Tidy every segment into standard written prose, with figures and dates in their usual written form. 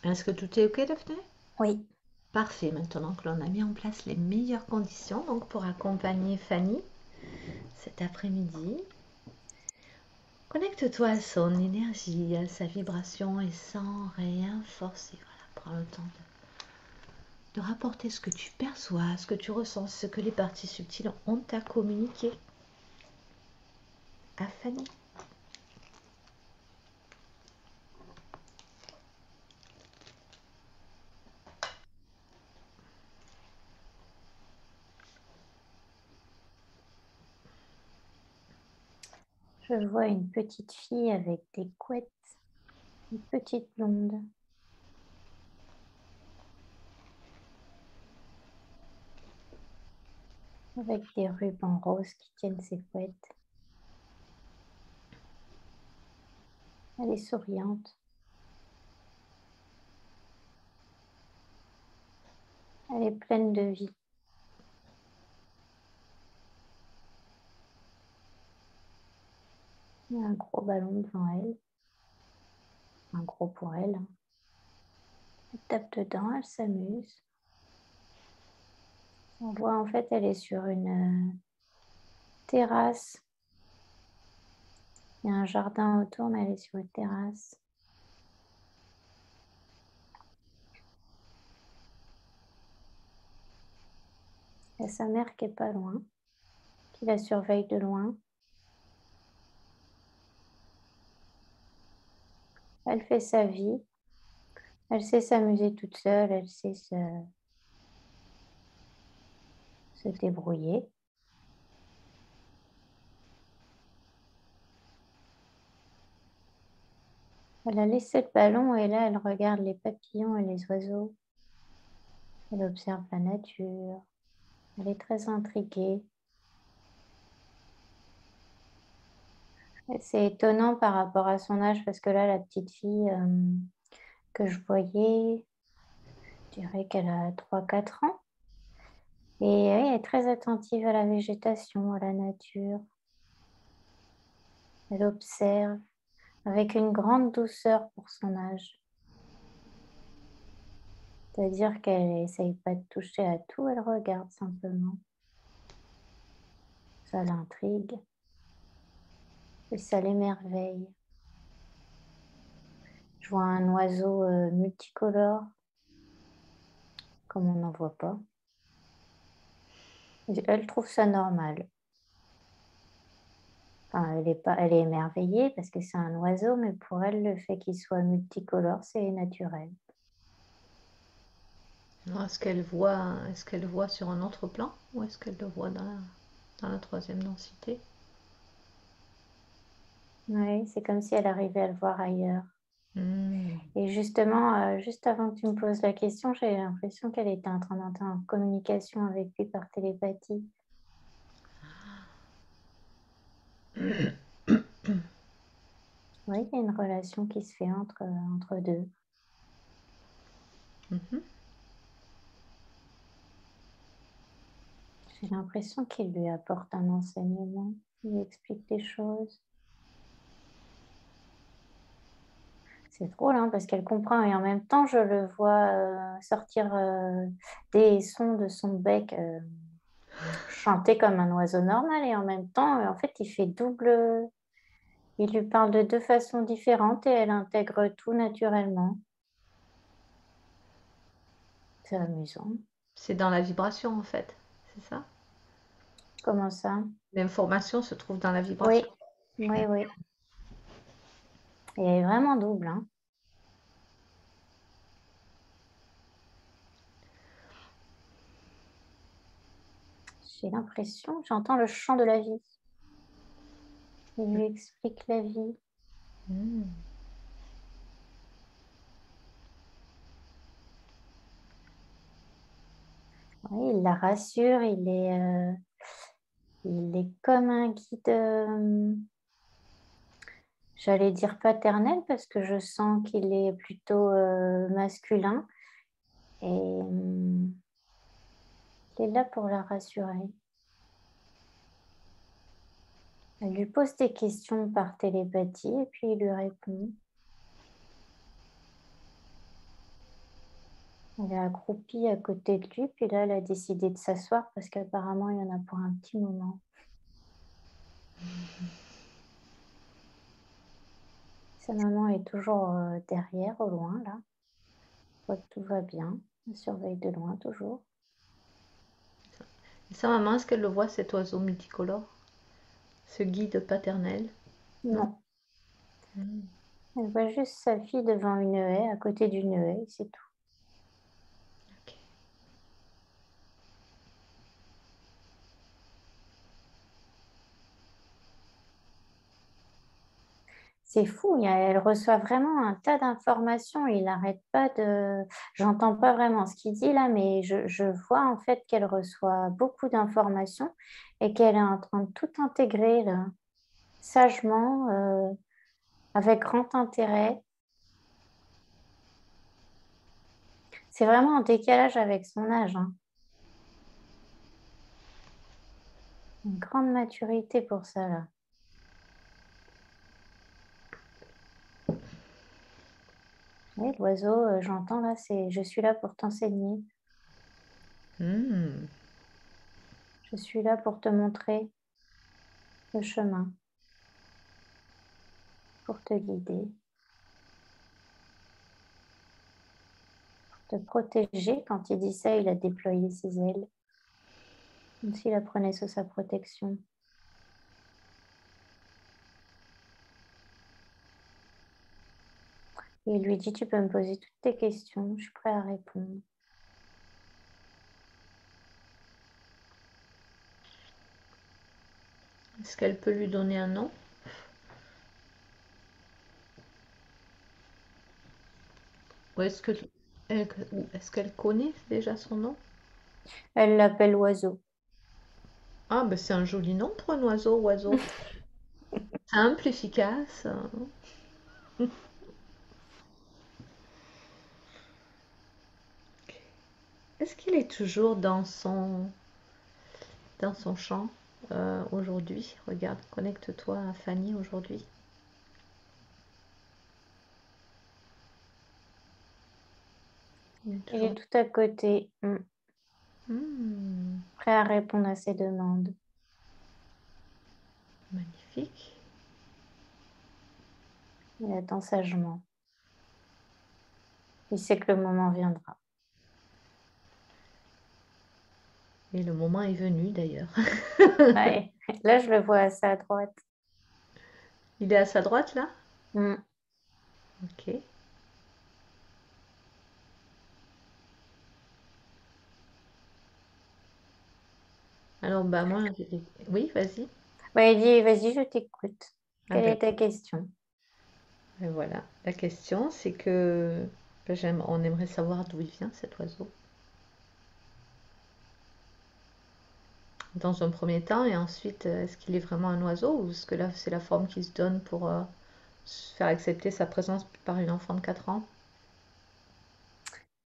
Est-ce que tout est OK, Daphné? Oui, Parfait, maintenant que l'on a mis en place les meilleures conditions donc pour accompagner Fanny cet après-midi, connecte-toi à son énergie, à sa vibration et sans rien forcer. Voilà, prends le temps de rapporter ce que tu perçois, ce que tu ressens, ce que les parties subtiles ont à communiquer à Fanny. je vois une petite fille avec des couettes, une petite blonde, avec des rubans roses qui tiennent ses couettes. Elle est souriante, elle est pleine de vie. Il y a un gros ballon devant elle, un gros pour elle. Elle tape dedans, elle s'amuse. On voit en fait, elle est sur une terrasse. Il y a un jardin autour, mais elle est sur une terrasse. Il y a sa mère qui est pas loin, qui la surveille de loin. Elle fait sa vie, elle sait s'amuser toute seule, elle sait se débrouiller. Elle a laissé le ballon et là, elle regarde les papillons et les oiseaux. Elle observe la nature. Elle est très intriguée. Et c'est étonnant par rapport à son âge parce que là, la petite fille que je voyais, je dirais qu'elle a 3 4 ans. Et oui, elle est très attentive à la végétation, à la nature. Elle observe avec une grande douceur pour son âge. C'est-à-dire qu'elle essaye pas de toucher à tout, elle regarde simplement. Ça l'intrigue et ça l'émerveille. Je vois un oiseau multicolore, comme on n'en voit pas. Et elle trouve ça normal. Enfin, elle est émerveillée parce que c'est un oiseau, mais pour elle, le fait qu'il soit multicolore, c'est naturel. Est-ce qu'elle voit sur un autre plan ou est-ce qu'elle le voit dans la troisième densité? Oui, c'est comme si elle arrivait à le voir ailleurs. Hmm. Et justement, juste avant que tu me poses la question, j'ai l'impression qu'elle était en train d'entrer en communication avec lui par télépathie. Oui, il y a une relation qui se fait entre deux. Mhm. J'ai l'impression qu'il lui apporte un enseignement, il lui explique des choses. C'est drôle, hein, parce qu'elle comprend et en même temps, je le vois, sortir, des sons de son bec, chanter comme un oiseau normal et en même temps, en fait, il fait double, il lui parle de 2 façons différentes et elle intègre tout naturellement. C'est amusant. C'est dans la vibration en fait, c'est ça? Comment ça? L'information se trouve dans la Oui, vibration. oui, oui, et elle est vraiment double, hein. J'ai l'impression j'entends le chant de la vie. Il lui explique la vie. Hmm. Oui, il la rassure, il est comme un guide, j'allais dire paternel parce que je sens qu'il est plutôt, masculin et il est là pour la rassurer. Elle lui pose des questions par télépathie et puis il lui répond. Elle est accroupie à côté de lui, puis là, elle a décidé de s'asseoir parce qu'apparemment, il y en a pour un petit moment. Sa maman est toujours derrière, au loin, là. Je vois que tout va bien. Elle surveille de loin, toujours. Et sa maman, est-ce qu'elle le voit, cet oiseau multicolore? Ce guide paternel? Non? Non, elle voit juste sa fille devant une haie, à côté d'une haie, c'est tout. Ok. C'est fou, elle reçoit vraiment un tas d'informations. Il n'arrête pas de... J'entends pas vraiment ce qu'il dit là, mais je vois en fait qu'elle reçoit beaucoup d'informations et qu'elle est en train de tout intégrer là, sagement, avec grand intérêt. C'est vraiment en décalage avec son âge, hein. Une grande maturité pour ça là. Oui, l'oiseau, j'entends là, c'est je suis là pour t'enseigner. Hmm. Je suis là pour te montrer le chemin, pour te guider, te protéger. Quand il dit ça, il a déployé ses ailes, comme s'il la prenait sous sa protection. Et il lui dit, tu peux me poser toutes tes questions, je suis prêt à répondre. Est-ce qu'elle peut lui donner un nom? Ou est-ce qu'elle connaît déjà son nom? Elle l'appelle oiseau. Ah, ben c'est un joli nom pour un oiseau. Simple, efficace. Est-ce qu'il est toujours dans son champ aujourd'hui? Regarde, connecte-toi à Fanny aujourd'hui. Il est Il est toujours... tout à côté, Hmm, prêt à répondre à ses demandes. magnifique. Il attend sagement. Il sait que le moment viendra. Et le moment est venu d'ailleurs. Ouais. Là, je le vois à sa droite. Il est à sa droite là? Mm. Ok. Alors, bah moi, oui, vas-y. Ouais, il dit, vas-y, je t'écoute. Ah Quelle ben, est ta question? voilà. La question, c'est que on aimerait savoir d'où il vient cet oiseau. Dans un premier temps, et ensuite, est-ce qu'il est vraiment un oiseau ou est-ce que là, c'est la forme qu'il se donne pour se faire accepter sa présence par une enfant de 4 ans?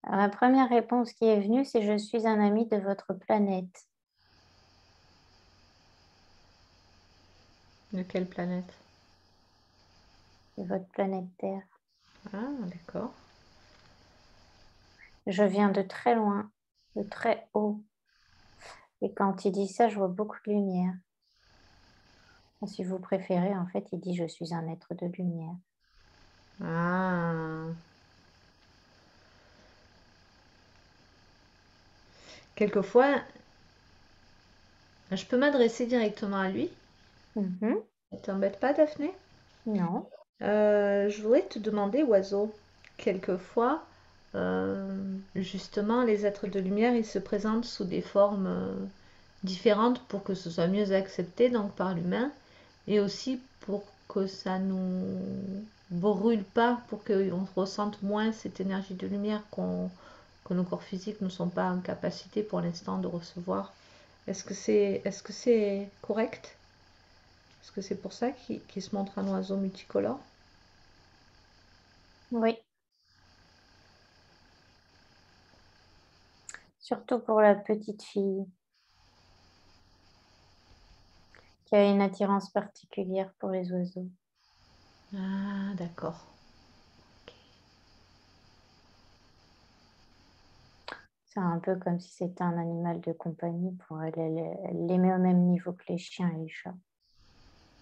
Alors, la première réponse qui est venue, c'est je suis un ami de votre planète, De quelle planète? de votre planète Terre. Ah, d'accord. Je viens de très loin, de très haut. Et quand il dit ça, je vois beaucoup de lumière. Si vous préférez, en fait, il dit je suis un être de lumière. Ah. Quelquefois, je peux m'adresser directement à lui. Mhm. Ça t'embête pas, Daphné? Non. Je voudrais te demander, oiseau, quelquefois, justement, les êtres de lumière, ils se présentent sous des formes différentes pour que ce soit mieux accepté donc par l'humain et aussi pour que ça nous brûle pas, pour qu'on ressente moins cette énergie de lumière que nos corps physiques ne sont pas en capacité pour l'instant de recevoir. Est-ce que c'est correct? Est-ce que c'est pour ça qu'il se montre un oiseau multicolore? Oui. Surtout pour la petite fille qui a une attirance particulière pour les oiseaux. Ah, d'accord. Ok. C'est un peu comme si c'était un animal de compagnie pour elle. Elle les met au même niveau que les chiens et les chats.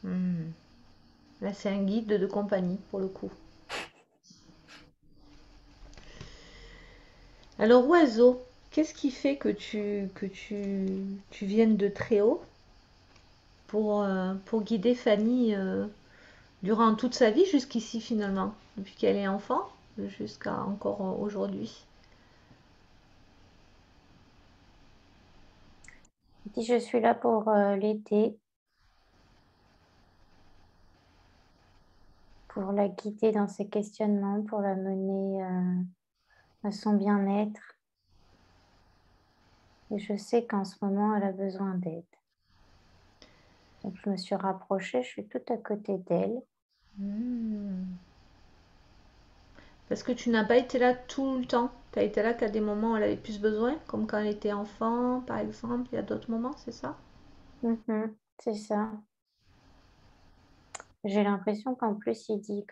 Hmm. Là, c'est un guide de compagnie pour le coup. Alors, oiseau, qu'est-ce qui fait que tu viennes de très haut pour guider Fanny durant toute sa vie jusqu'ici finalement, depuis qu'elle est enfant jusqu'à encore aujourd'hui? Elle dit, je suis là pour l'aider, pour la guider dans ses questionnements, pour la mener à son bien-être. Et je sais qu'en ce moment, elle a besoin d'aide. Donc je me suis rapprochée, je suis tout à côté d'elle. Hmm. Parce que tu n'as pas été là tout le temps. Tu as été là qu'à des moments où elle avait plus besoin, comme quand elle était enfant, par exemple. Il y a d'autres moments, c'est ça? Mhm, c'est ça. J'ai l'impression qu'en plus, il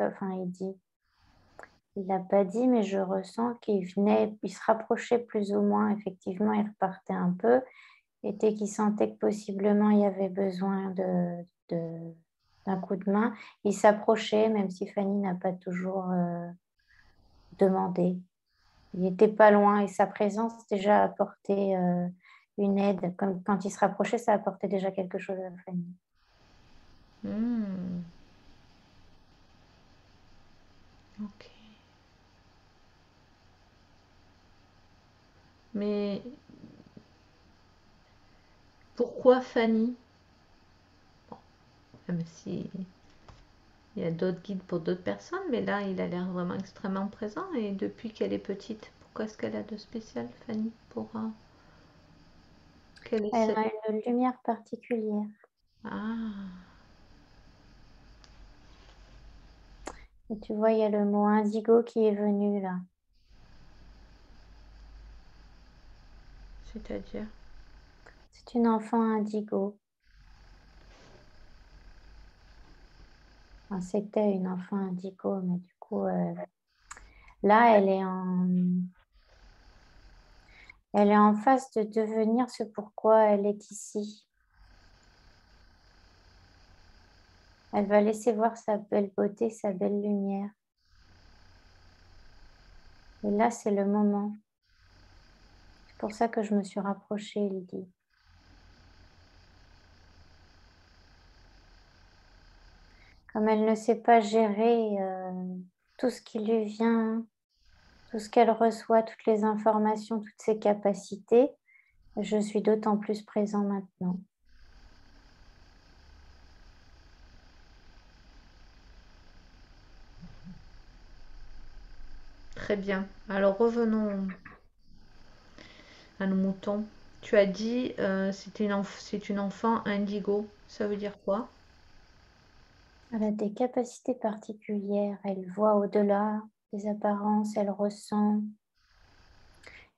l'a pas dit, mais je ressens qu'il venait, il se rapprochait plus ou moins, effectivement, il repartait un peu. Et dès qu'il sentait que possiblement il y avait besoin de d'un coup de main, il s'approchait, même si Fanny n'a pas toujours demandé. Il était pas loin et sa présence déjà apportait une aide. Comme quand il se rapprochait, ça apportait déjà quelque chose à Fanny. Hmm. Ok. Mais pourquoi Fanny? Bon, même si il y a d'autres guides pour d'autres personnes, mais là, il a l'air vraiment extrêmement présent. Et depuis qu'elle est petite, pourquoi est-ce qu'elle a de spécial, Fanny? Quelle est Elle cette... a une lumière particulière. Ah, Et tu vois, il y a le mot indigo qui est venu là. c'est-à-dire? C'est une enfant indigo. Enfin, c'était une enfant indigo, mais du coup, là, elle est en phase de devenir ce pourquoi elle est ici. Elle va laisser voir sa belle beauté, sa belle lumière. Et là, c'est le moment. C'est pour ça que je me suis rapprochée, il dit. Comme elle ne sait pas gérer tout ce qui lui vient, tout ce qu'elle reçoit, toutes les informations, toutes ses capacités, je suis d'autant plus présent maintenant. Très bien. Alors revenons à nos moutons. Tu as dit c'est une enfant indigo. Ça veut dire quoi? Elle a des capacités particulières, elle voit au-delà des apparences, elle ressent.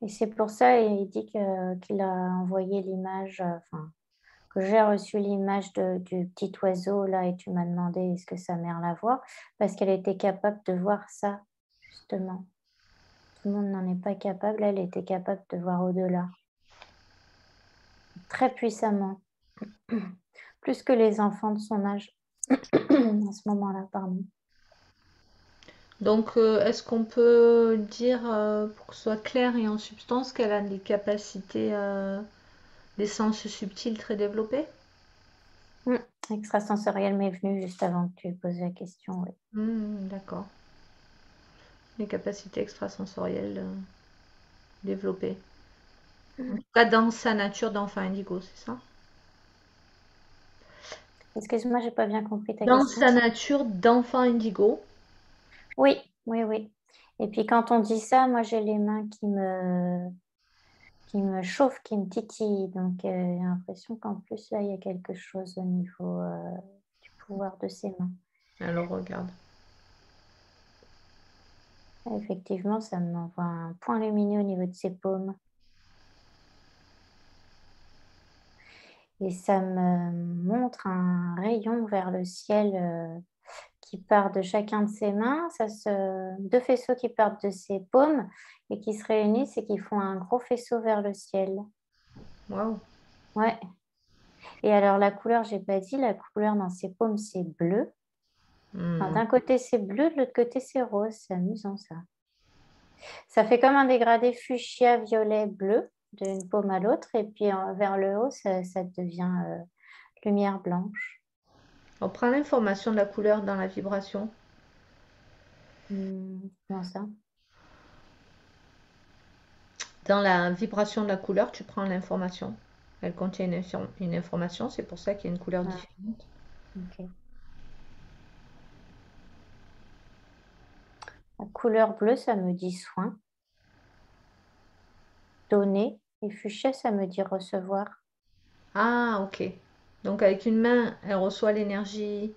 Et c'est pour ça, il dit qu'il a envoyé l'image, enfin, que j'ai reçu l'image du petit oiseau là et tu m'as demandé est-ce que sa mère la voit? Parce qu'elle était capable de voir ça, justement. Tout le monde n'en est pas capable, elle était capable de voir au-delà, très puissamment, plus que les enfants de son âge à ce moment-là, pardon. Donc, est-ce qu'on peut dire, pour que ce soit clair et en substance, qu'elle a des capacités, des sens subtils très développés? Mmh. Extrasensoriel m'est venu juste avant que tu poses la question, oui. D'accord. Des capacités extrasensorielles développées. En tout cas, dans sa nature d'enfant indigo, c'est ça? Excuse-moi, j'ai pas bien compris ta Dans question. sa nature d'enfant indigo. Oui, oui, oui. Et puis quand on dit ça, moi j'ai les mains qui me chauffent, qui me titillent. Donc j'ai l'impression qu'en plus là, il y a quelque chose au niveau du pouvoir de ses mains. Alors, regarde. Effectivement, ça m'envoie un point lumineux au niveau de ses paumes. Et ça me montre un rayon vers le ciel qui part de chacun de ses mains, deux faisceaux qui partent de ses paumes et qui se réunissent et qui font un gros faisceau vers le ciel. Waouh. Ouais. Et alors la couleur, j'ai pas dit, la couleur dans ses paumes, c'est bleu. Enfin, d'un côté, c'est bleu, de l'autre côté, c'est rose. C'est amusant, ça. Ça fait comme un dégradé fuchsia, violet, bleu, d'une paume à l'autre. Et puis, vers le haut, ça devient lumière blanche. On prend l'information de la couleur dans la vibration. Comment ça? Dans la vibration de la couleur, tu prends l'information. Elle contient une information, c'est pour ça qu'il y a une couleur Ah, différente. ok. La couleur bleue, ça me dit soin, donner. Et fuchsia, ça me dit recevoir. Ah, ok. Donc avec une main, elle reçoit l'énergie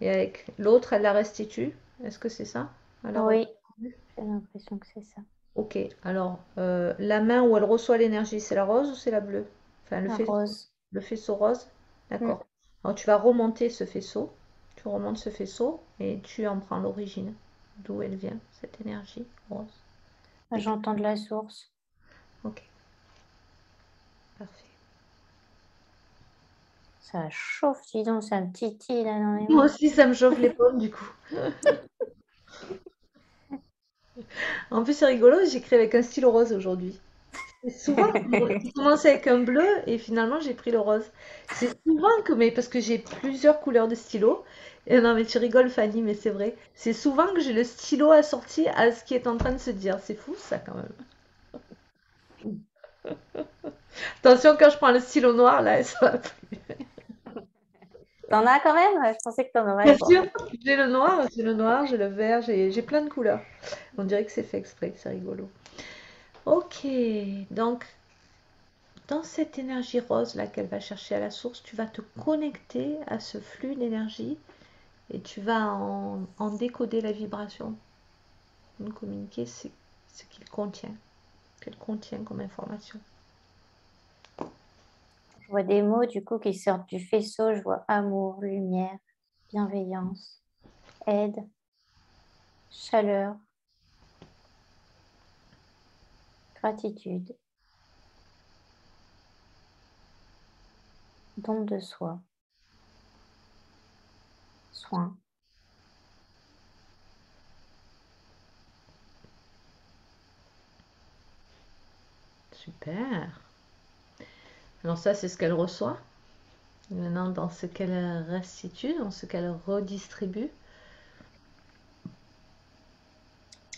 et avec l'autre, elle la restitue. Est-ce que c'est ça? Elle la Oui, restitue. j'ai l'impression que c'est ça. Ok. Alors, la main où elle reçoit l'énergie, c'est la rose ou c'est la bleue? Enfin, La rose. le faisceau rose. Mm. D'accord. Alors, tu vas remonter ce faisceau. Tu remontes ce faisceau et tu en prends l'origine. D'où elle vient, cette énergie rose. J'entends de la source. Ok. Parfait. Ça chauffe, dis donc, ça me titille là dans les Moi mains. aussi, ça me chauffe les pommes du coup. En plus, c'est rigolo, j'écris avec un stylo rose aujourd'hui. C'est souvent que j'ai commencé avec un bleu et finalement j'ai pris le rose. C'est souvent que, mais parce que j'ai plusieurs couleurs de stylo. Et non, mais tu rigoles, Fanny, mais c'est vrai. C'est souvent que j'ai le stylo assorti à ce qui est en train de se dire. C'est fou, ça, quand même. Attention, quand je prends le stylo noir, là, ça va plus. T'en as quand même? Je pensais que t'en Bien aurais pas. sûr, j'ai le noir, j'ai le vert, j'ai plein de couleurs. On dirait que c'est fait exprès, c'est rigolo. Ok, donc dans cette énergie rose là qu'elle va chercher à la source, tu vas te connecter à ce flux d'énergie et tu vas en décoder la vibration, nous communiquer ce qu'il contient, qu'elle contient comme information. Je vois des mots du coup qui sortent du faisceau. Je vois amour, lumière, bienveillance, aide, chaleur, gratitude, don de soi, soin. Super. Alors ça, c'est ce qu'elle reçoit. Maintenant, dans ce qu'elle restitue, dans ce qu'elle redistribue.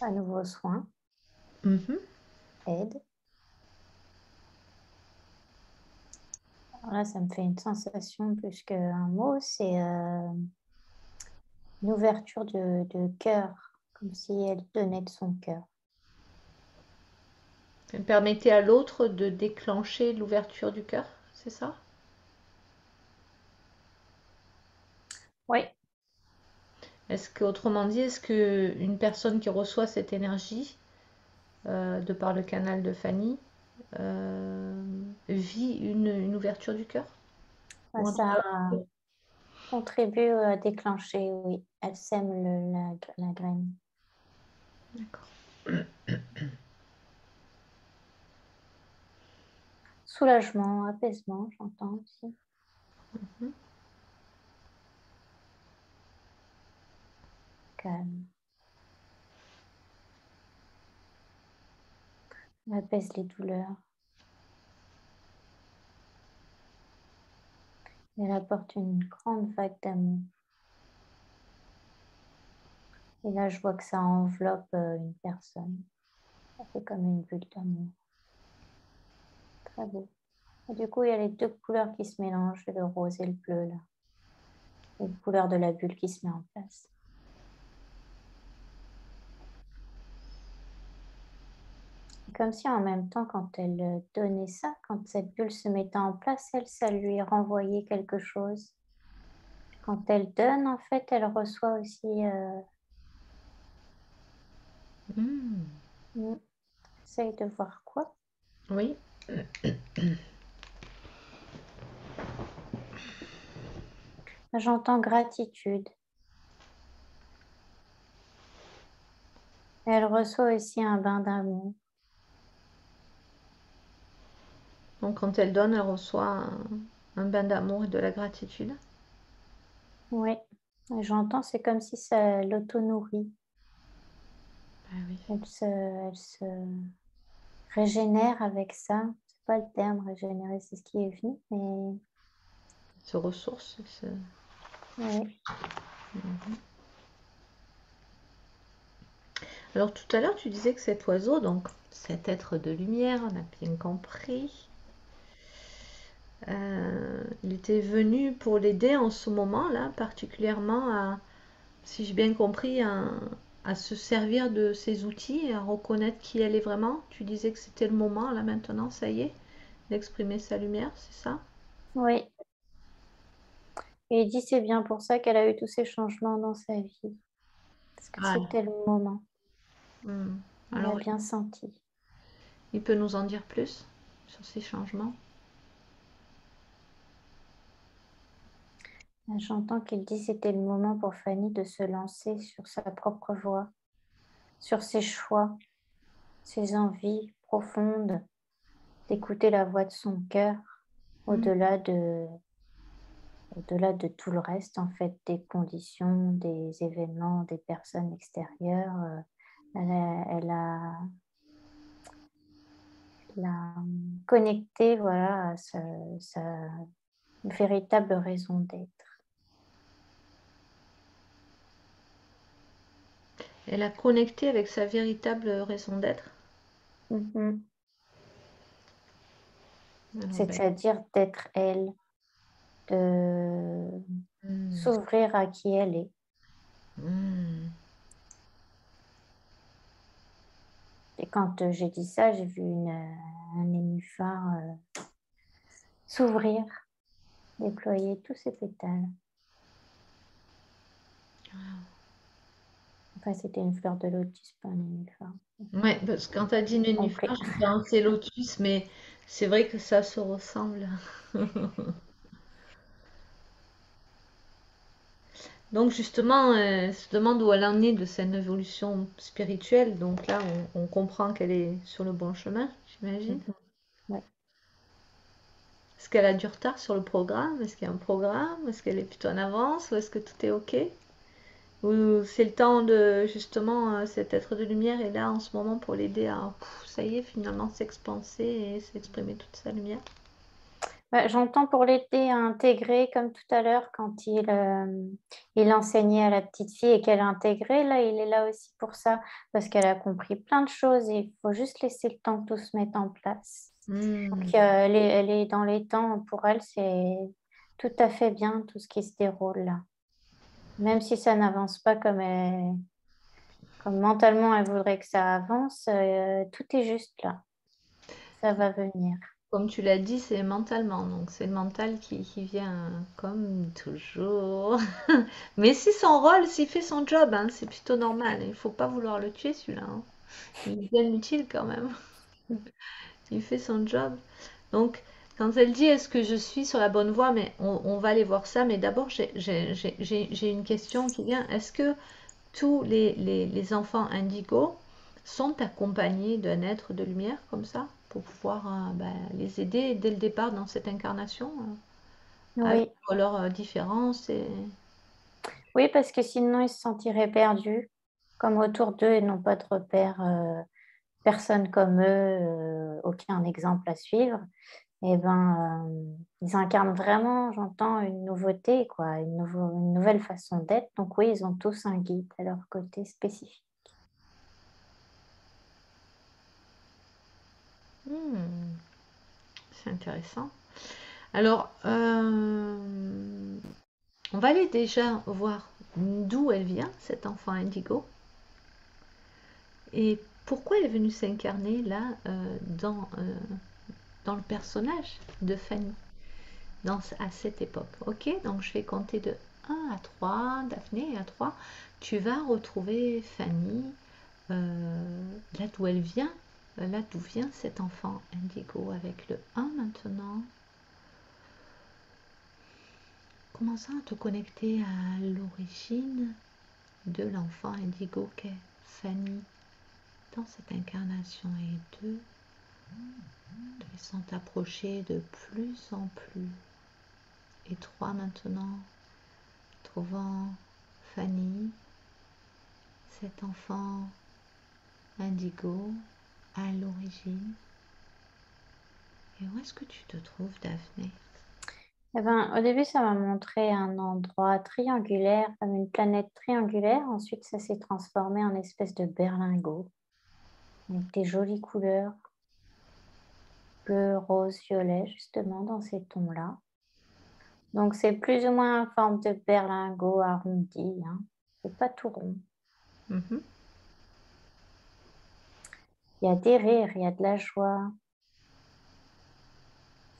À nouveau soin, Mhm. aide. Alors là, ça me fait une sensation plus qu'un mot. C'est une ouverture de cœur, comme si elle donnait de son cœur. Elle permettait à l'autre de déclencher l'ouverture du cœur, c'est ça? Oui, Est-ce que, autrement dit, est-ce que une personne qui reçoit cette énergie, de par le canal de Fanny, vit une ouverture du cœur? Ou en tout ça cas, contribue à déclencher, oui. Elle sème la graine. d'accord. Soulagement, apaisement, j'entends aussi. Mhm. Calme. Elle apaise les douleurs. Elle apporte une grande vague d'amour. Et là, je vois que ça enveloppe une personne. Ça fait comme une bulle d'amour. Très beau. Et du coup, il y a les deux couleurs qui se mélangent, le rose et le bleu, là. Les couleurs de la bulle qui se met en place. Comme si en même temps, quand elle donnait ça, quand cette bulle se mettait en place, elle, ça lui renvoyait quelque chose. Quand elle donne, en fait, elle reçoit aussi. Mm. Essaye de voir quoi. Oui. J'entends gratitude. Elle reçoit aussi un bain d'amour. Donc quand elle donne, elle reçoit un bain d'amour et de la gratitude. Oui, j'entends, c'est comme si ça l'auto-nourrit. Ah oui. Elle se régénère avec ça. C'est pas le terme régénérer, c'est ce qui est venu, mais Se ressource. oui. Alors tout à l'heure, tu disais que cet oiseau, donc cet être de lumière, on a bien compris, il était venu pour l'aider en ce moment-là, particulièrement à, si j'ai bien compris, à se servir de ses outils et à reconnaître qui elle est vraiment. Tu disais que c'était le moment, là maintenant, ça y est, d'exprimer sa lumière, c'est ça? Oui. Et il dit c'est bien pour ça qu'elle a eu tous ces changements dans sa vie, parce que Ah, c'était le moment. hmm. Elle a Alors, bien senti. il peut nous en dire plus sur ces changements? J'entends qu'il dit c'était le moment pour Fanny de se lancer sur sa propre voie, sur ses choix, ses envies profondes, d'écouter la voix de son cœur, Hmm. au-delà de, au-delà de tout le reste, en fait, des conditions, des événements, des personnes extérieures. Elle a connecté, voilà, à sa véritable raison d'être. Elle a connecté avec sa véritable raison d'être. Mhm. Alors, ben, C'est-à-dire d'être elle, de hmm. s'ouvrir à qui elle est. Hmm. Et quand j'ai dit ça, j'ai vu un nénuphar s'ouvrir, déployer tous ses pétales. Enfin, c'était une fleur de lotus, pas un nénuphar. Ouais, parce que quand tu as dit Compris. nénuphar, j'ai pensé lotus, mais c'est vrai que ça se ressemble. Donc justement, elle se demande où elle en est de cette évolution spirituelle. Donc là, on comprend qu'elle est sur le bon chemin, j'imagine. Mhm. Ouais. Est-ce qu'elle a du retard sur le programme? Est-ce qu'il y a un programme? Est-ce qu'elle est plutôt en avance? Ou est-ce que tout est OK? Ou c'est le temps de justement cet être de lumière est là en ce moment pour l'aider à, ça y est, finalement s'expanser et s'exprimer toute sa lumière? Bah, j'entends pour l'aider à intégrer, comme tout à l'heure, quand il enseignait à la petite fille et qu'elle a intégré, là, il est là aussi pour ça, parce qu'elle a compris plein de choses et il faut juste laisser le temps que tout se mette en place. Hmm. Donc, elle est dans les temps, pour elle, c'est tout à fait bien tout ce qui se déroule là. Même si ça n'avance pas comme mentalement elle voudrait que ça avance, tout est juste là. Ça va venir. Comme tu l'as dit, c'est mentalement. Donc c'est le mental qui vient comme toujours. Mais c'est son rôle, s'il fait son job, hein, c'est plutôt normal. Il faut pas vouloir le tuer celui-là, hein. Il est bien utile quand même. Il fait son job. Donc quand elle dit est-ce que je suis sur la bonne voie, mais on va aller voir ça. Mais d'abord, j'ai une question qui vient. Est-ce que tous les enfants indigos sont accompagnés d'un être de lumière comme ça pour pouvoir ben, les aider dès le départ dans cette incarnation avec Oui, leurs différences et... oui, parce que sinon ils se sentiraient perdus, comme autour d'eux ils n'ont pas de repères, personne comme eux, aucun exemple à suivre. Et ben, ils incarnent vraiment, j'entends, une nouveauté, quoi, une nouvelle façon d'être. Donc oui, ils ont tous un guide à leur côté spécifique. Hmm, c'est intéressant. Alors, on va aller déjà voir d'où elle vient, cet enfant indigo, et pourquoi elle est venue s'incarner là dans le personnage de Fanny. À cette époque. Ok, donc je vais compter de 1 à 3, Daphné, et à 3, tu vas retrouver Fanny, là d'où elle vient, là d'où vient cet enfant indigo avec le 1 maintenant. Commençons à te connecter à l'origine de l'enfant indigo qu'est Fanny. dans cette incarnation. Et 2, te laissant t'approcher de plus en plus. Et 3 maintenant, trouvant Fanny, cet enfant indigo à l'origine. Et où est-ce que tu te trouves, Daphné? Eh ben, au début, ça m'a montré un endroit triangulaire, comme une planète triangulaire. Ensuite, ça s'est transformé en espèce de berlingot, avec des jolies couleurs, bleu, rose, violet, justement, dans ces tons-là. Donc, c'est plus ou moins en forme de berlingot arrondi, hein. C'est pas tout rond. Mhm. Il y a des rires, il y a de la joie.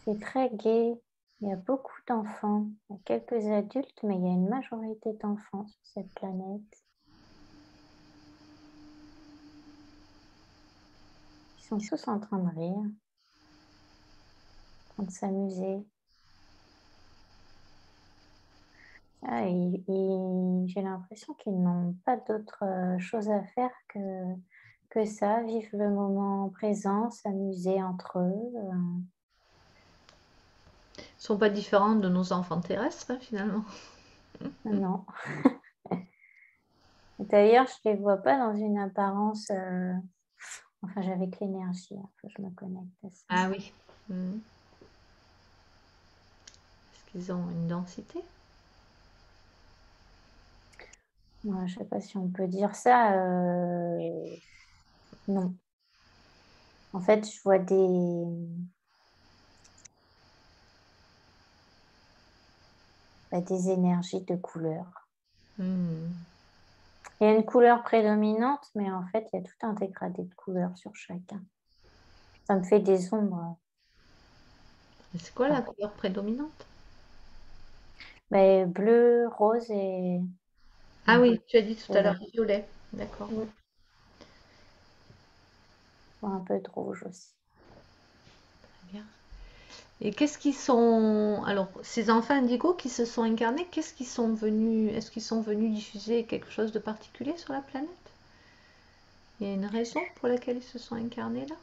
C'est très gai. Il y a beaucoup d'enfants. Il y a quelques adultes, mais il y a une majorité d'enfants sur cette planète. Ils sont tous en train de rire, en train de s'amuser. Ah, j'ai l'impression qu'ils n'ont pas d'autre chose à faire que ça, vivre le moment présent, s'amuser entre eux. Ils ne sont pas différents de nos enfants terrestres, hein, finalement. Non. D'ailleurs, je les vois pas dans une apparence. Enfin, j'avais l'énergie, il faut que je me connecte à ça. Ah oui. Mhm. Est-ce qu'ils ont une densité? Moi, je sais pas si on peut dire ça. Non. En fait, je vois des énergies de couleurs. Mhm. Il y a une couleur prédominante, mais en fait, il y a tout un dégradé de couleurs sur chacun. Ça me fait des ombres. Et c'est quoi la Enfin, couleur prédominante? mais bleu, rose et Ah oui, tu as dit tout à l'heure violet. violet. D'accord. Mm. Ou un peu de rouge aussi. Très bien. Et qu'est-ce qu'ils sont... Alors, ces enfants indigos qui se sont incarnés, qu'est-ce qu'ils sont venus... Est-ce qu'ils sont venus diffuser quelque chose de particulier sur la planète? Il y a une raison pour laquelle ils se sont incarnés là?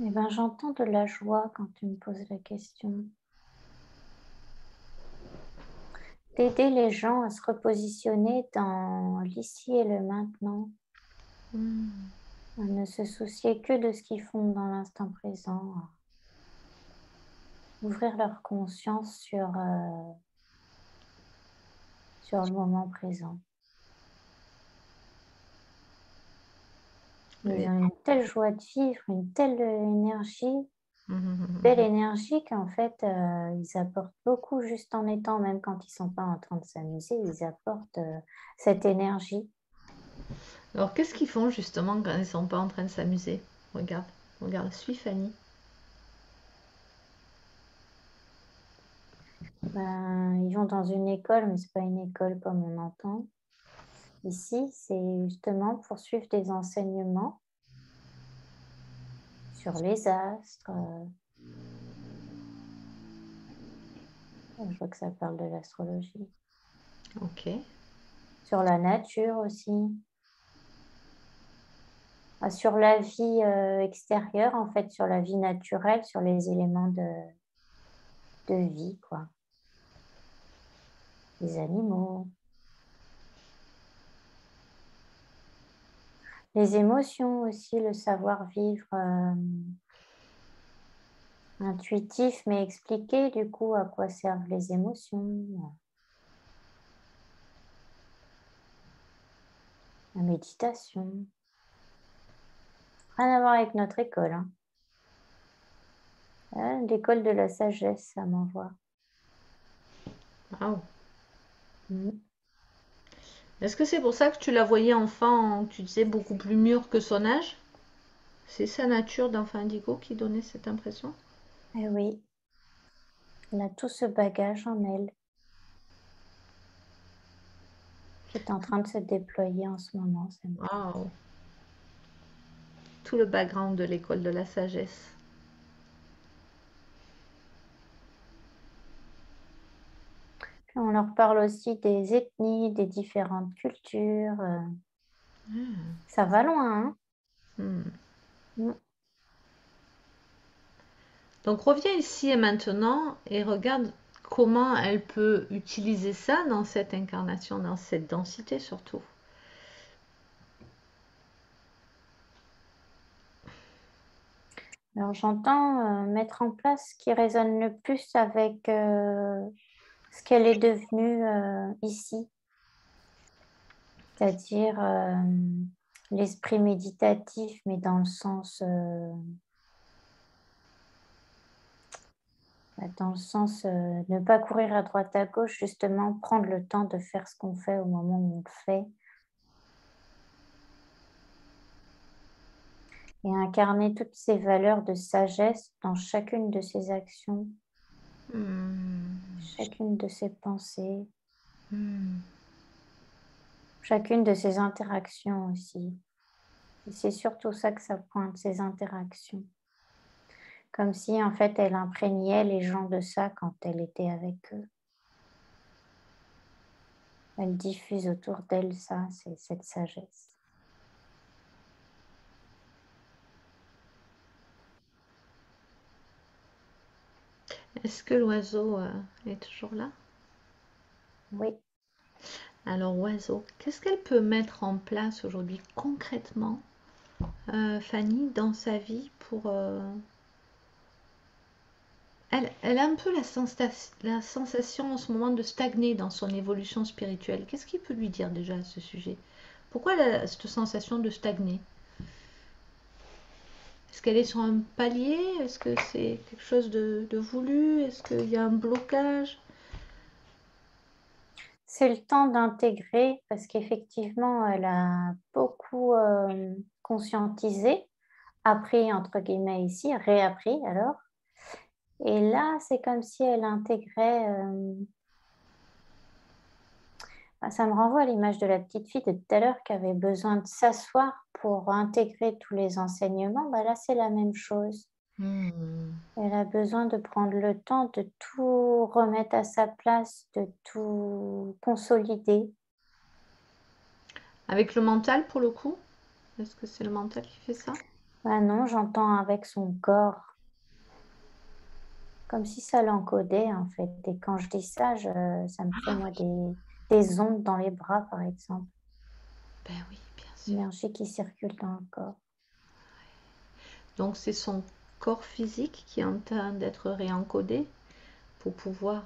Eh ben, j'entends de la joie quand tu me poses la question. D'aider les gens à se repositionner dans l'ici et le maintenant, Hmm. à ne se soucier que de ce qu'ils font dans l'instant présent, à ouvrir leur conscience sur le moment présent. Ils Et- ont une telle joie de vivre, une telle énergie, belle Mhm. énergie qu'en fait, ils apportent beaucoup juste en étant, même quand ils sont pas en train de s'amuser, ils apportent cette énergie. Alors, qu'est-ce qu'ils font justement quand ils sont pas en train de s'amuser? Regarde, regarde, suis Fanny. Ben, ils vont dans une école, mais c'est pas une école comme on entend. Ici, c'est justement pour suivre des enseignements sur les astres. Je vois que ça parle de l'astrologie. Ok. Sur la nature aussi. Sur la vie extérieure, en fait, sur la vie naturelle, sur les éléments de vie, quoi. Les animaux, les émotions aussi, le savoir-vivre intuitif, mais expliquer du coup à quoi servent les émotions, la méditation. Rien à voir avec notre école, hein. L'école de la sagesse, ça m'envoie. Waouh. Mm. Est-ce que c'est pour ça que tu la voyais enfant, tu disais beaucoup plus mûr que son âge? C'est sa nature d'enfant indigo qui donnait cette impression? Eh oui, elle a tout ce bagage en elle qui est en train de se déployer en ce moment, ça me plaît. Waouh. Tout le background de l'école de la sagesse. Puis on leur parle aussi des ethnies, des différentes cultures. Ah. Ça va loin, hein? Hmm. Mm. Donc reviens ici et maintenant et regarde comment elle peut utiliser ça dans cette incarnation, dans cette densité surtout. Alors j'entends mettre en place ce qui résonne le plus avec ce qu'elle est devenue ici, c'est-à-dire l'esprit méditatif, mais dans le sens, ne pas courir à droite à gauche, justement prendre le temps de faire ce qu'on fait au moment où on le fait et incarner toutes ces valeurs de sagesse dans chacune de ses actions, Hmm. chacune de ses pensées, Hmm. chacune de ses interactions aussi. Et c'est surtout ça que ça pointe, ces interactions. Comme si en fait elle imprégnait les gens de ça quand elle était avec eux. Elle diffuse autour d'elle ça, c'est cette sagesse. Est-ce que l'oiseau est toujours là? Oui. Alors oiseau, qu'est-ce qu'elle peut mettre en place aujourd'hui concrètement, Fanny, dans sa vie pour... elle a un peu la sensation en ce moment de stagner dans son évolution spirituelle. Qu'est-ce qu'il peut lui dire déjà à ce sujet? Pourquoi elle a cette sensation de stagner? Est-ce qu'elle est sur un palier? Est-ce que c'est quelque chose de voulu? Est-ce qu'il y a un blocage? C'est le temps d'intégrer parce qu'effectivement elle a beaucoup conscientisé, appris entre guillemets ici, réappris alors. Et là, c'est comme si elle intégrait, ça me renvoie à l'image de la petite fille de tout à l'heure qui avait besoin de s'asseoir pour intégrer tous les enseignements. Bah là, c'est la même chose. Hmm. Elle a besoin de prendre le temps de tout remettre à sa place, de tout consolider. Avec le mental pour le coup? Est-ce que c'est le mental qui fait ça? Ah non, j'entends avec son corps, comme si ça l'encodait en fait. Et quand je dis ça, ça me fait moi des ondes dans les bras, par exemple. Ben oui, bien sûr. L'énergie qui circule dans le corps. Donc c'est son corps physique qui est en train d'être réencodé pour pouvoir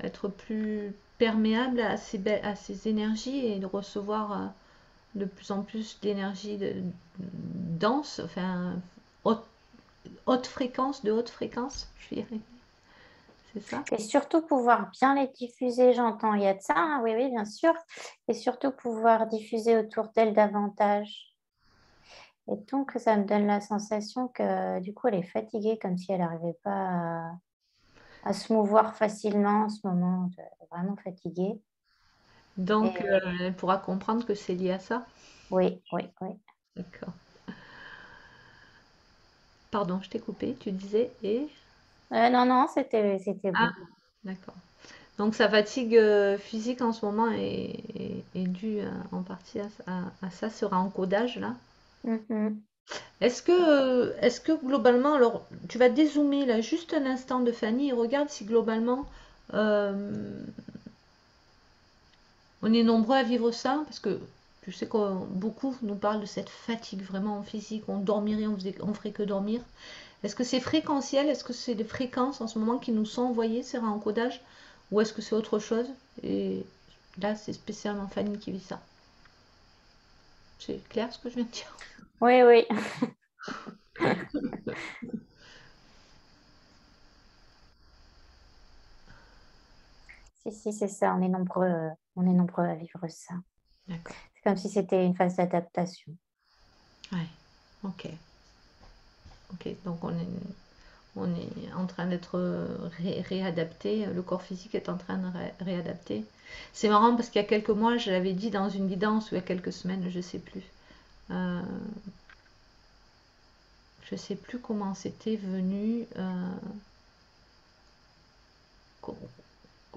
être plus perméable à ces énergies et de recevoir de plus en plus d'énergie dense, enfin haute, haute fréquence, de haute fréquence, je dirais. C'est ça? Et surtout pouvoir bien les diffuser, j'entends, il y a de ça, hein, oui, oui, bien sûr. Et surtout pouvoir diffuser autour d'elle davantage. Et donc, ça me donne la sensation que du coup, elle est fatiguée, comme si elle n'arrivait pas à se mouvoir facilement en ce moment, vraiment fatiguée. Donc Et elle pourra comprendre que c'est lié à ça. oui, oui, oui. D'accord. Pardon, je t'ai coupé, tu disais et... Non, non, c'était Ah, bon. d'accord. Donc sa fatigue physique en ce moment est due en partie à ça, ce encodage là. Mhm. Est-ce que globalement, alors tu vas dézoomer là juste un instant de Fanny et regarde si globalement euh, on est nombreux à vivre ça, parce que tu sais que beaucoup nous parlent de cette fatigue vraiment physique, on dormirait, on ferait que dormir. Est-ce que c'est fréquentiel? Est-ce que c'est des fréquences en ce moment qui nous sont envoyées, ces réencodages? Ou est-ce que c'est autre chose? Et là, c'est spécialement Fanny qui vit ça. C'est clair ce que je viens de dire? Oui, oui. Si, si, c'est ça, on est nombreux à vivre ça. D'accord. C'est comme si c'était une phase d'adaptation. Ouais. Ok. Ok. Donc on est en train d'être réadapté. Le corps physique est en train de réadapter. C'est marrant parce qu'il y a quelques mois, je l'avais dit dans une guidance ou il y a quelques semaines, je sais plus. Euh, je sais plus comment c'était venu.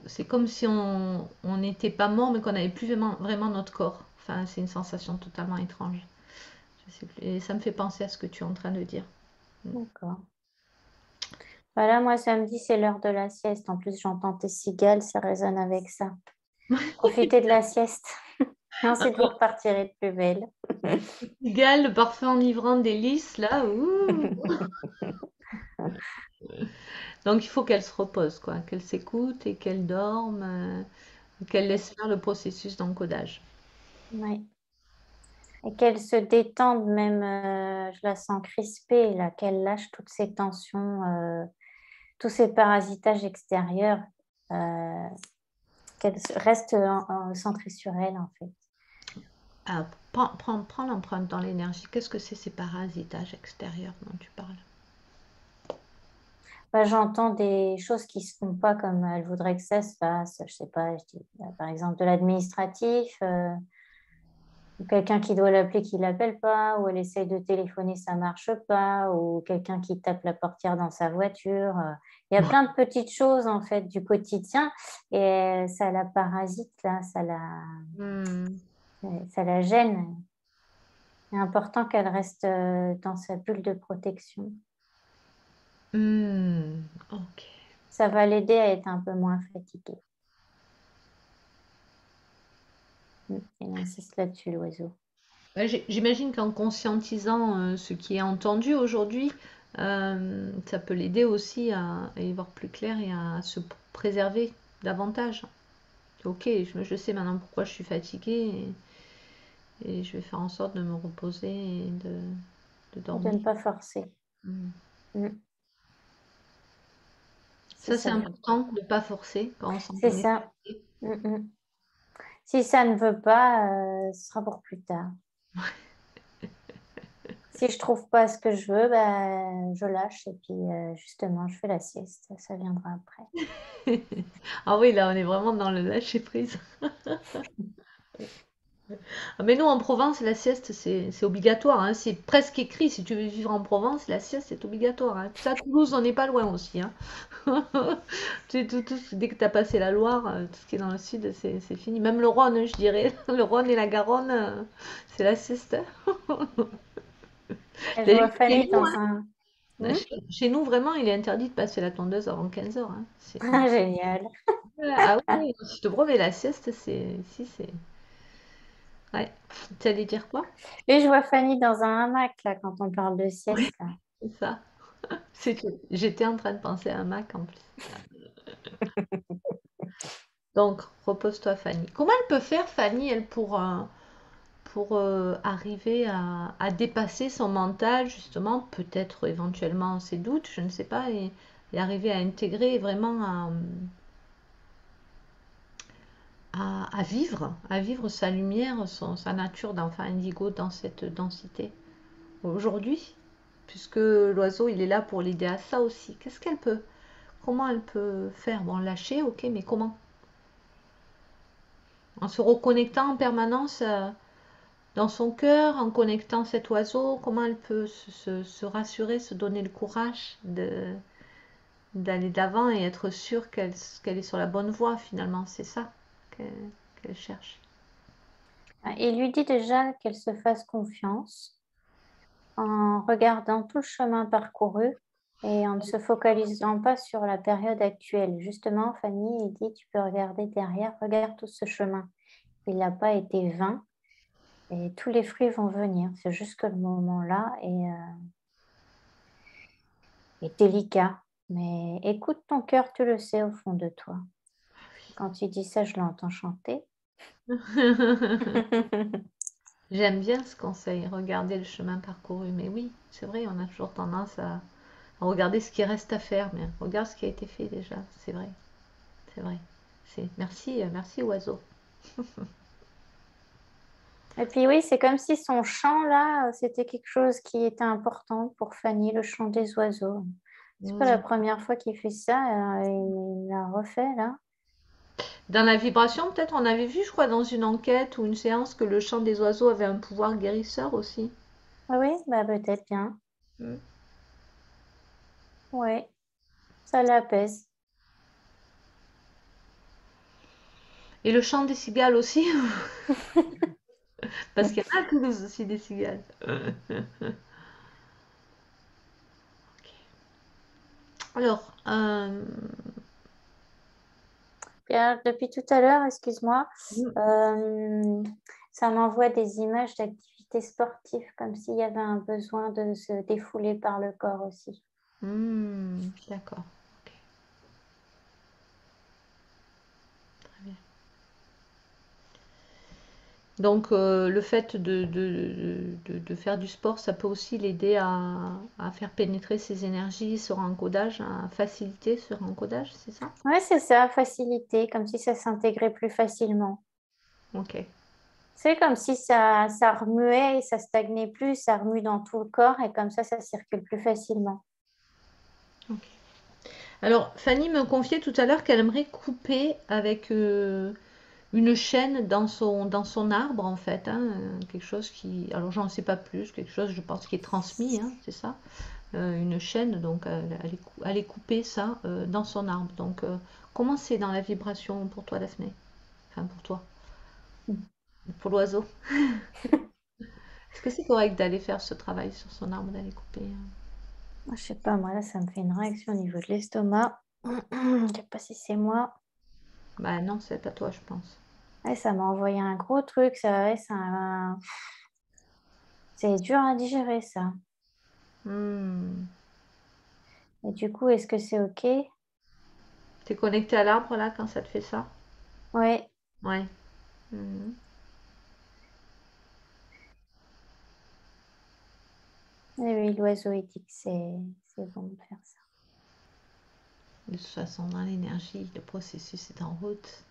C'est comme si on n'était pas mort, mais qu'on n'avait plus vraiment notre corps. Enfin, c'est une sensation totalement étrange. Et ça me fait penser à ce que tu es en train de dire. D'accord. Voilà, moi, samedi, c'est l'heure de la sieste. En plus, j'entends tes cigales, ça résonne avec ça. Profitez de la sieste. Et ensuite, vous repartirez de plus belle. Cigale, le parfum enivrant des lys, là. Ouh. Donc il faut qu'elle se repose, quoi, qu'elle s'écoute et qu'elle dorme, qu'elle laisse faire le processus d'encodage. Oui. Et qu'elle se détende même, je la sens crispée, là, qu'elle lâche toutes ces tensions, tous ces parasitages extérieurs, euh, reste centrée sur elle, en fait. Ah, prends l'empreinte dans l'énergie. Qu'est-ce que c'est ces parasitages extérieurs dont tu parles? Bah, j'entends des choses qui se font pas comme elle voudrait que ça se fasse. Je sais pas, je dis, par exemple, de l'administratif, ou quelqu'un qui doit l'appeler qui l'appelle pas, ou elle essaye de téléphoner, ça marche pas, ou quelqu'un qui tape la portière dans sa voiture. Il y a plein de petites choses en fait du quotidien et ça la parasite là, Hmm. ça la gêne. C'est important qu'elle reste dans sa bulle de protection. Ok. Ça va l'aider à être un peu moins fatiguée. Il insiste là-dessus, l'oiseau. Ouais, j'imagine qu'en conscientisant ce qui est entendu aujourd'hui, ça peut l'aider aussi à y voir plus clair et à se préserver davantage. Ok, je sais maintenant pourquoi je suis fatiguée et je vais faire en sorte de me reposer et de De dormir. ne pas forcer. Mm. Mm. C'est Ça, c'est ça le plus important de important. ne pas forcer quand on sent C'est qu'on est ça. fatigué. Mm, mm. Si ça ne veut pas, ce sera pour plus tard. Si je trouve pas ce que je veux, ben, je lâche et puis justement, je fais la sieste. Ça viendra après. Ah oui, là, on est vraiment dans le lâcher prise. Ah, mais nous, en Provence, la sieste, c'est obligatoire, hein. C'est presque écrit. Si tu veux vivre en Provence, la sieste, c'est obligatoire, hein. Ça, Toulouse, on n'est pas loin aussi, hein. Dès que tu as passé la Loire, tout ce qui est dans le sud, c'est fini. Même le Rhône, je dirais. Le Rhône et la Garonne, c'est la sieste. Et je D'ailleurs, vois chez Fanny nous, dans un... hein, Hmm. chez nous, vraiment, il est interdit de passer la tondeuse avant 15 heures, hein. Ah, génial. Ah oui, je te promets, la sieste, c'est... Si, c'est... Ouais. Tu allais dire quoi? Et je vois Fanny dans un hamac, là, quand on parle de Oui, sieste, là. c'est ça. J'étais en train de penser à un Mac en plus. Donc, repose-toi, Fanny. Comment elle peut faire, Fanny, elle, pour arriver à dépasser son mental, justement, peut-être éventuellement ses doutes, je ne sais pas, et arriver à intégrer vraiment à vivre sa lumière, sa nature d'enfant indigo dans cette densité aujourd'hui, puisque l'oiseau, il est là pour l'aider à ça aussi. Comment elle peut faire? Bon, lâcher, ok, mais comment? En se reconnectant en permanence dans son cœur, en connectant cet oiseau, comment elle peut se rassurer, se donner le courage d'aller d'avant et être sûre qu'elle est sur la bonne voie finalement. C'est ça qu'elle cherche. Et lui dit déjà qu'elle se fasse confiance en regardant tout le chemin parcouru et en ne se focalisant pas sur la période actuelle. Justement, Fanny, il dit, tu peux regarder derrière, regarde tout ce chemin. Il n'a pas été vain et tous les fruits vont venir. C'est juste que le moment-là est délicat. Mais écoute ton cœur, tu le sais au fond de toi. Quand tu dis ça, je l'entends chanter. J'aime bien ce conseil, regarder le chemin parcouru. Mais oui, c'est vrai, on a toujours tendance à regarder ce qui reste à faire, mais regarde ce qui a été fait déjà. C'est vrai, c'est vrai. Merci, merci oiseau. Et puis oui, c'est comme si son chant là, c'était quelque chose qui était important pour Fanny, le chant des oiseaux. C'est pas la Mm. première fois qu'il fait ça, il l'a refait là. Dans la vibration, peut-être, on avait vu, je crois, dans une enquête ou une séance que le chant des oiseaux avait un pouvoir guérisseur aussi. Ah oui, bah peut-être bien. Mm. Oui, ça l'apaise. Et le chant des cigales aussi. Parce qu'il y en a à Toulouse aussi des cigales. Ok. Alors, Pierre, depuis tout à l'heure, excuse-moi, mm, ça m'envoie des images d'activités sportives, comme s'il y avait un besoin de se défouler par le corps aussi. d'accord. Ok, très bien. Donc, le fait de faire du sport, ça peut aussi l'aider à faire pénétrer ses énergies, ce encodage, à faciliter ce encodage, c'est ça? Ouais, c'est ça, facilité, comme si ça s'intégrait plus facilement. Ok. C'est comme si ça remuait et ça stagnait plus, ça remue dans tout le corps et comme ça circule plus facilement. Ok. Alors, Fanny me confiait tout à l'heure qu'elle aimerait couper avec une chaîne dans son arbre, en fait. Hein, quelque chose qui. Alors, j'en sais pas plus, quelque chose, je pense, qui est transmis, hein, c'est ça? Une chaîne, donc elle est couper ça dans son arbre. Donc, comment c'est dans la vibration pour toi, Daphné? Enfin, pour toi, pour l'oiseau. Est-ce que c'est correct d'aller faire ce travail sur son arbre, d'aller couper? Je sais pas, moi là, ça me fait une réaction au niveau de l'estomac. Je sais pas si c'est moi. Bah non, c'est pas toi, je pense. Ouais, ça m'a envoyé un gros truc, ça, ouais, c'est dur à digérer ça. Hmm. Et du coup, est-ce que c'est OK? T'es connecté à l'arbre là quand ça te fait ça? Ouais. Ouais. Hmm. Et oui, l'oiseau, il dit que c'est bon de faire ça. De toute façon, dans l'énergie, le processus est en route.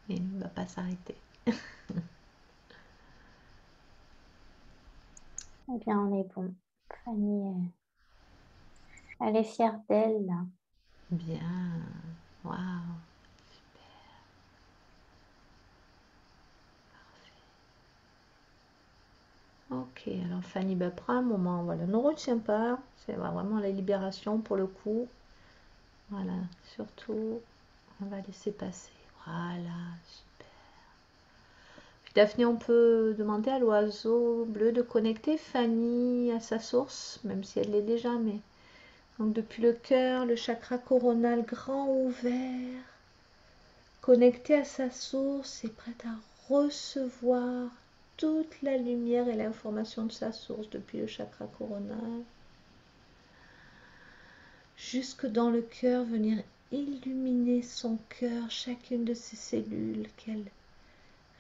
Et il ne va pas s'arrêter. Eh bien, on est bon. Fanny, elle est fière d'elle, là. Bien. Waouh. Ok, alors Fanny, bah, prends un moment. Voilà, ne retiens pas. C'est vraiment la libération pour le coup. Voilà, surtout, on va laisser passer. Voilà, super. Puis Daphné, on peut demander à l'oiseau bleu de connecter Fanny à sa source, même si elle l'est déjà, mais donc depuis le cœur, le chakra coronal grand ouvert, connecté à sa source et prête à recevoir toute la lumière et l'information de sa source depuis le chakra coronal. Jusque dans le cœur, venir illuminer son cœur, chacune de ses cellules, qu'elle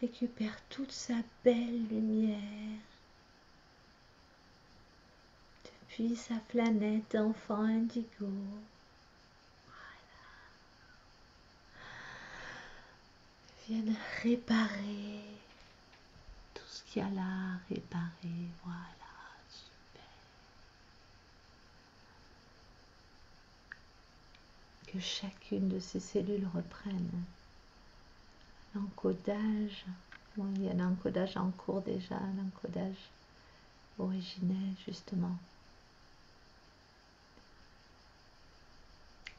récupère toute sa belle lumière. Depuis sa planète d'enfant indigo. Viennent réparer tout ce qu'il y a là à réparer. Voilà, super. Que chacune de ces cellules reprenne l'encodage. Bon, il y a l'encodage en cours déjà, l'encodage originel justement.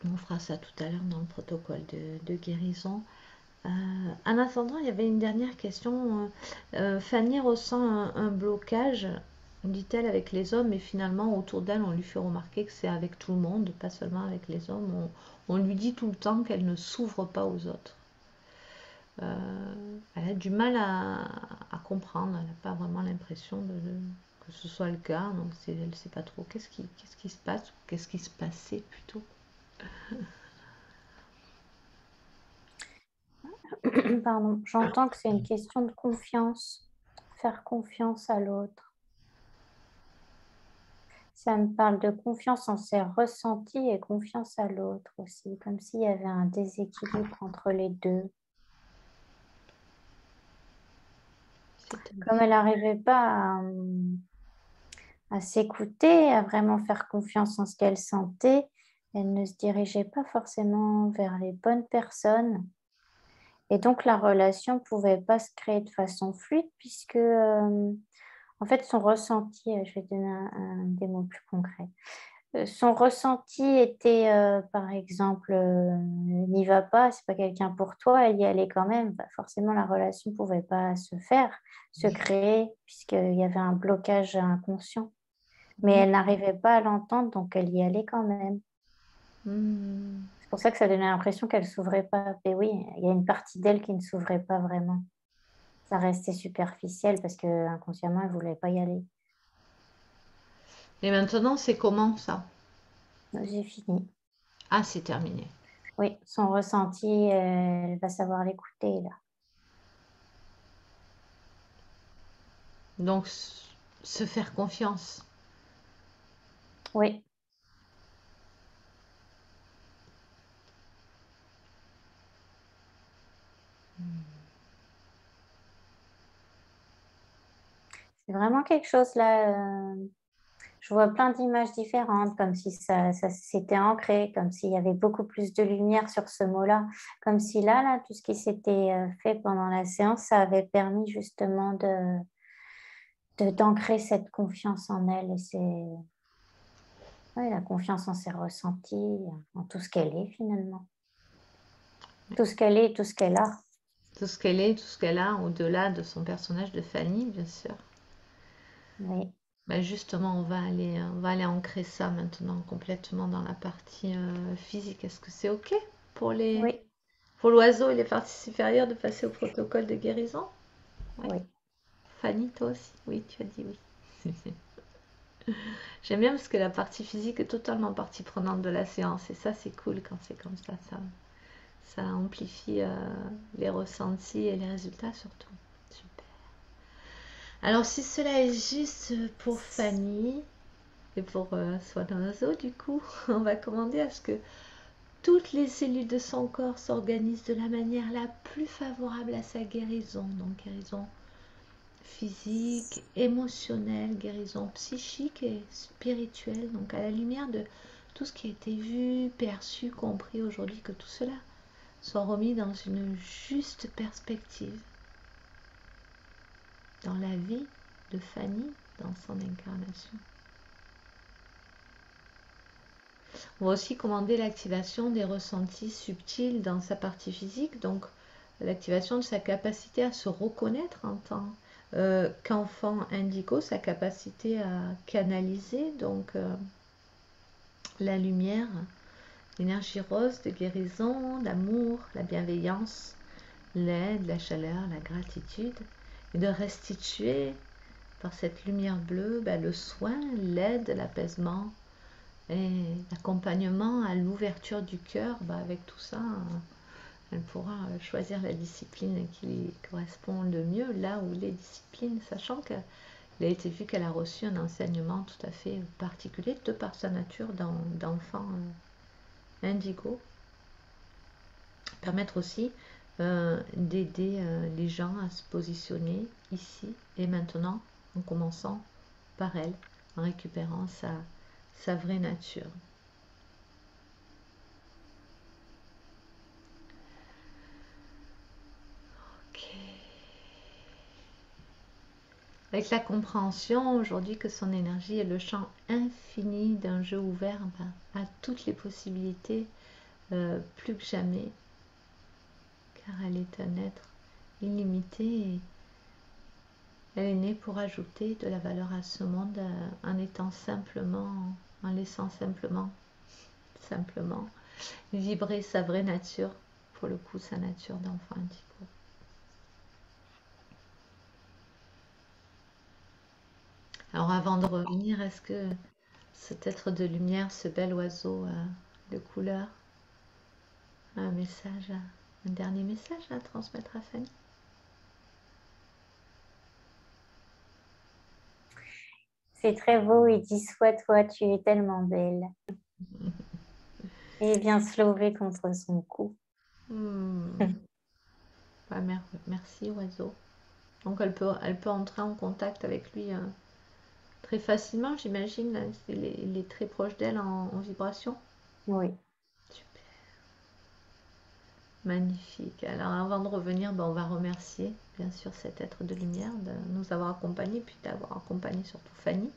On fera ça tout à l'heure dans le protocole de guérison. En attendant, il y avait une dernière question. Fanny ressent un blocage, dit-elle, avec les hommes, et finalement, autour d'elle, on lui fait remarquer que c'est avec tout le monde, pas seulement avec les hommes. On lui dit tout le temps qu'elle ne s'ouvre pas aux autres. Elle a du mal à comprendre, elle n'a pas vraiment l'impression que ce soit le cas, donc elle ne sait pas trop qu'est-ce qui se passe, ou qu'est-ce qui se passait plutôt. Pardon, j'entends que c'est une question de confiance, faire confiance à l'autre. Ça me parle de confiance en ses ressentis et confiance à l'autre aussi, comme s'il y avait un déséquilibre entre les deux. Comme elle n'arrivait pas à s'écouter, à vraiment faire confiance en ce qu'elle sentait, elle ne se dirigeait pas forcément vers les bonnes personnes. Et donc la relation pouvait pas se créer de façon fluide puisque, en fait, son ressenti, je vais donner des mots plus concrets. Son ressenti était, par exemple, n'y va pas, c'est pas quelqu'un pour toi, elle y allait quand même. Bah, forcément, la relation pouvait pas se faire, se Oui. créer, puisqu'il y avait un blocage inconscient. Mais Mm. elle n'arrivait pas à l'entendre, donc elle y allait quand même. Mm. C'est pour ça que ça donnait l'impression qu'elle s'ouvrait pas. Et oui, il y a une partie d'elle qui ne s'ouvrait pas vraiment. Ça restait superficiel parce qu'inconsciemment, elle voulait pas y aller. Et maintenant, c'est comment ça? J'ai fini. Ah, c'est terminé. Oui, son ressenti, elle va savoir l'écouter là. Donc, se faire confiance. Oui, c'est vraiment quelque chose là, je vois plein d'images différentes, comme si ça s'était ancré, comme s'il y avait beaucoup plus de lumière sur ce mot-là, comme si là, tout ce qui s'était, fait pendant la séance, ça avait permis justement d'ancrer cette confiance en elle et c'est ouais, la confiance en ses ressentis, en tout ce qu'elle est finalement. Tout ce qu'elle est, tout ce qu'elle a. Tout ce qu'elle est, tout ce qu'elle a, au-delà de son personnage de Fanny, bien sûr. Oui, Ben justement, on va aller ancrer ça maintenant complètement dans la partie physique. Est-ce que c'est OK pour oui, pour l'oiseau et les parties supérieures de passer au protocole de guérison? Oui. oui. Fanny, toi aussi? Oui, tu as dit oui. J'aime bien parce que la partie physique est totalement partie prenante de la séance et ça, c'est cool quand c'est comme ça amplifie les ressentis et les résultats surtout. Super. Alors, si cela est juste pour Fanny et pour Swanozo, du coup, on va commander à ce que toutes les cellules de son corps s'organisent de la manière la plus favorable à sa guérison. Donc, guérison physique, émotionnelle, guérison psychique et spirituelle. Donc, à la lumière de tout ce qui a été vu, perçu, compris aujourd'hui, que tout cela soit remis dans une juste perspective dans la vie de Fanny, dans son incarnation. On va aussi commander l'activation des ressentis subtils dans sa partie physique, donc l'activation de sa capacité à se reconnaître en tant qu'enfant indigo, sa capacité à canaliser donc la lumière, l'énergie rose de guérison, l'amour, la bienveillance, l'aide, la chaleur, la gratitude, et de restituer par cette lumière bleue le soin, l'aide, l'apaisement, et l'accompagnement à l'ouverture du cœur. Avec tout ça, elle pourra choisir la discipline qui lui correspond le mieux, là où les disciplines, sachant qu'elle a été vu qu'elle a reçu un enseignement tout à fait particulier de par sa nature d'enfant indigo. Permettre aussi d'aider les gens à se positionner ici et maintenant, en commençant par elle, en récupérant sa vraie nature. Avec la compréhension aujourd'hui que son énergie est le champ infini d'un jeu ouvert à toutes les possibilités, plus que jamais, car elle est un être illimité et elle est née pour ajouter de la valeur à ce monde en étant simplement, en laissant simplement vibrer sa vraie nature, pour le coup sa nature d'enfant indigo. Alors avant de revenir, est-ce que cet être de lumière, ce bel oiseau de couleur, a un dernier message à transmettre à Fanny? C'est très beau, il dit: «Sois toi, tu es tellement belle». Et il vient se lever contre son cou. Hmm. Merci oiseau. Donc elle peut entrer en contact avec lui très facilement, j'imagine. Il est très proche d'elle en vibration. Oui, Super. Magnifique. Alors avant de revenir, on va remercier bien sûr cet être de lumière de nous avoir accompagnés, puis d'avoir accompagné surtout Fanny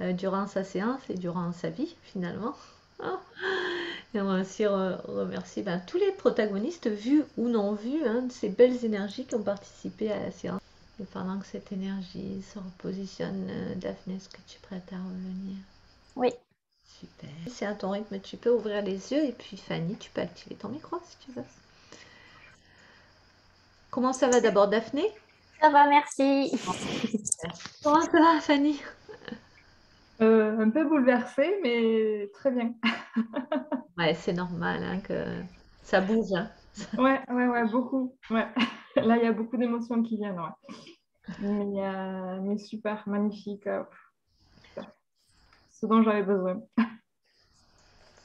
durant sa séance et durant sa vie finalement. Ah. Et on va aussi remercier tous les protagonistes, vus ou non vus, de ces belles énergies qui ont participé à la séance. Et pendant que cette énergie se repositionne, Daphné, est-ce que tu es prête à revenir? Oui. Super. C'est à ton rythme, tu peux ouvrir les yeux et puis Fanny, tu peux activer ton micro si tu veux. Comment ça va d'abord, Daphné? Ça va, merci. Comment ça va, Fanny? Un peu bouleversée, mais très bien. Ouais, c'est normal que ça bouge. Ouais, beaucoup. Ouais. Là, il y a beaucoup d'émotions qui viennent. Ouais. Mais super, magnifique. Super. Ce dont j'avais besoin.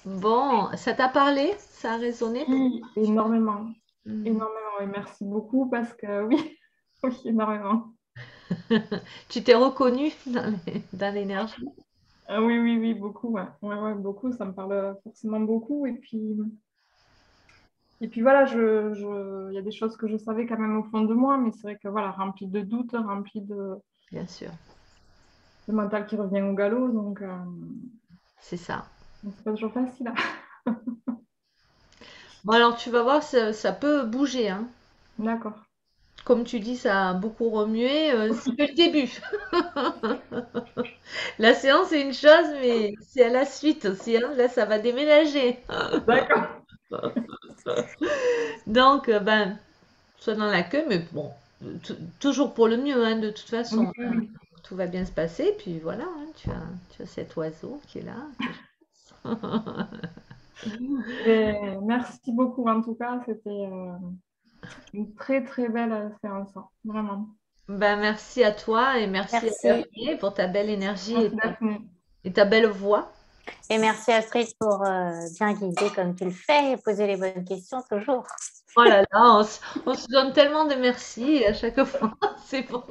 Bon, ça t'a parlé? Ça a résonné pour Oui, énormément. Hmm. Énormément. Et merci beaucoup parce que oui, oui, énormément. Tu t'es reconnue dans l'énergie? Oui, beaucoup. Ouais, beaucoup. Ça me parle forcément beaucoup. Et puis voilà, il y a des choses que je savais quand même au fond de moi, mais c'est vrai que voilà, rempli de doutes, rempli de Bien sûr, le mental qui revient au galop, donc c'est ça. c'est pas toujours facile. Bon, alors tu vas voir, ça peut bouger. D'accord. Comme tu dis, ça a beaucoup remué. C'est que le début. La séance est une chose, mais c'est à la suite aussi. Là, ça va déménager. D'accord. Donc, soit dans la queue, mais bon, toujours pour le mieux, de toute Oui, façon. oui. Tout va bien se passer. Puis voilà, tu as cet oiseau qui est là. Et merci beaucoup en tout cas, c'était une très très belle séance, vraiment. Merci à toi et merci à Merci. Daphné pour ta belle énergie Merci Daphné. et ta belle voix. Et merci Astrid pour bien guider comme tu le fais et poser les bonnes questions toujours. Oh là là, on se donne tellement de merci à chaque fois. C'est bon.